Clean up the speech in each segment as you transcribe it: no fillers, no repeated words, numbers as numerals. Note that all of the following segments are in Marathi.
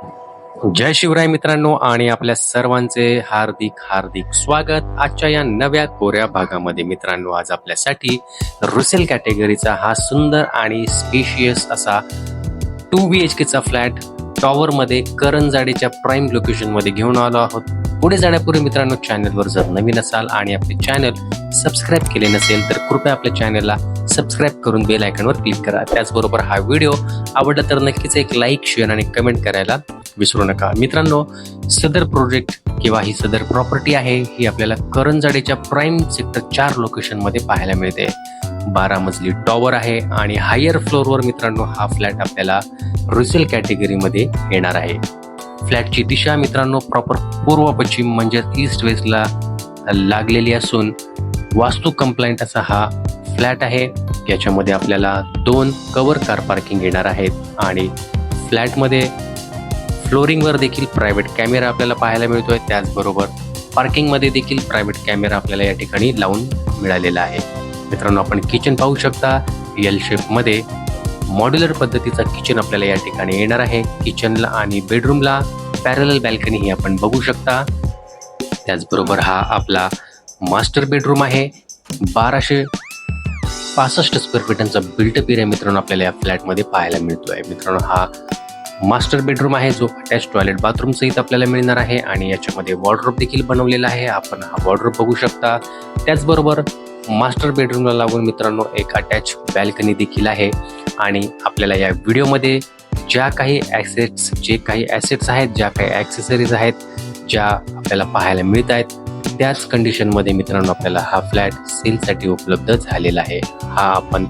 जय शिवराय मित्रांनो आणि आपल्या सर्वांचे हार्दिक हार्दिक स्वागत आजच्या या नव्या कोऱ्या भागामध्ये. मित्रांनो, आज आपल्यासाठी रुसेल कॅटेगरीचा हा सुंदर आणि स्पेशियस असा 2 BHK चा फ्लॅट टॉवरमध्ये करंजाडेच्या प्राईम लोकेशनमध्ये घेऊन आलो आहोत. पुढे जाण्यापूर्वी मित्रांनो, चॅनलवर जर नवीन असाल आणि आपले चॅनल सबस्क्राईब केले नसेल तर कृपया आपल्या चॅनलला सबस्क्राईब करून बेल आयकॉनवर क्लिक करा. त्याचबरोबर हा व्हिडिओ आवडला तर नक्कीच एक लाईक, शेअर आणि कमेंट करायला विसरू नका. मित्रांनो, सदर प्रोजेक्ट किंवा ही सदर प्रॉपर्टी आहे ही आपल्याला करंजाडेच्या प्राईम सेक्टर 4 लोकेशनमध्ये पाहायला मिळते. 12 मजली टॉवर आहे आणि हायर फ्लोअरवर मित्रांनो हा फ्लॅट आपल्याला रुसेल कॅटेगरीमध्ये येणार आहे. फ्लॅटची दिशा मित्रांनो प्रॉपर पूर्व पश्चिम म्हणजे ईस्ट वेस्टला लागलेली असून वास्तू कंप्लायंट असा हा फ्लॅट आहे. याच्यामध्ये आपल्याला 2 कव्हर कार पार्किंग येणार आहेत आणि फ्लॅटमध्ये फ्लोरिंगवर देखील प्रायव्हेट कॅमेरा आपल्याला पाहायला मिळतोय. त्याचबरोबर पार्किंगमध्ये देखील प्रायव्हेट कॅमेरा आपल्याला या ठिकाणी लावून मिळालेला आहे. मित्रांनो, आपण किचन पाहू शकता. एल शेपमध्ये मॉड्युलर पद्धतीचा किचन आपल्याला या ठिकाणी येणार आहे. किचनला आणि बेडरूमला पॅरलल बॅल्कनी ही आपण बघू शकता. त्याचबरोबर हा आपला मास्टर बेडरूम आहे. 1265 स्क्वेअर फीटांचा बिल्टअप एरिया मित्रांनो आपल्याला या फ्लॅटमध्ये पाहायला मिळतोय. मित्रांनो, हा मास्टर बेडरूम आहे जो अटॅच टॉयलेट बाथरूम सहित आपल्याला मिळणार आहे आणि याच्यामध्ये वॉर्डरोब देखील बनवलेला आहे. आपण हा वॉर्डरोब बघू शकता. त्याचबरोबर मास्टर बेडरूमला लागून मित्रांनो एक अटॅच बॅल्कनी देखील आहे आणि आपल्याला या व्हिडिओमध्ये ज्या काही ॲसेट्स आहेत, ज्या काही ॲक्सेसरीज आहेत, ज्या आपल्याला पाहायला मिळत आहेत त्याच कंडिशनमध्ये मित्रांनो आपल्याला हा फ्लॅट सेलसाठी उपलब्ध झालेला आहे. हा आपण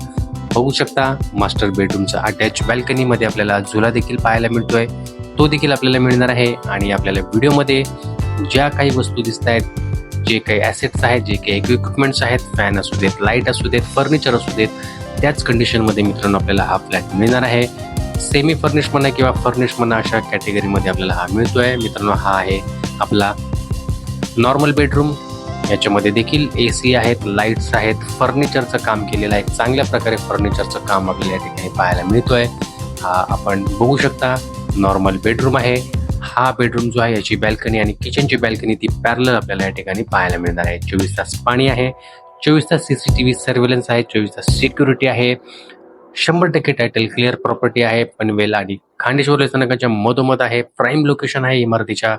बघू शकता. मास्टर बेडरूमचा अटॅच बॅल्कनीमध्ये आपल्याला झुला देखील पाहायला मिळतोय, तो देखील आपल्याला मिळणार आहे. आणि आपल्याला व्हिडिओमध्ये ज्या काही वस्तू दिसत आहेत, जे काही ॲसेट्स आहेत, जे काही इक्विपमेंट्स आहेत, फॅन असू देत, लाईट असू देत, फर्निचर असू देत, त्याच कंडिशनमध्ये मित्रांनो आपल्याला हा फ्लॅट मिळणार आहे. सेमी फर्निश म्हणा किंवा फर्निश म्हणा अशा कॅटेगरीमध्ये आपल्याला हा मिळतोय. मित्रांनो, हा आहे आपला नॉर्मल बेडरूम. याच्यामध्ये देखील AC आहेत, लाईट्स आहेत, फर्निचरचं काम केलेलं आहे. चांगल्या प्रकारे फर्निचरचं काम आपल्याला या ठिकाणी पाहायला मिळतोय. हा आपण बघू शकता नॉर्मल बेडरूम आहे. हा बेडरूम जो आहे याची बॅल्कनी आणि किचनची बॅल्कनी ती पॅरलल आपल्याला या ठिकाणी पाहायला मिळणार आहे. 24 तास पाणी आहे, 24 तास CCTV सर्व्हेलन्स आहे, 24 तास सिक्युरिटी आहे. 100% टायटल क्लिअर प्रॉपर्टी आहे. पनवेल आणि खांडेश्वर स्थानकाच्या मधोमध आहे. प्राईम लोकेशन आहे इमारतीच्या.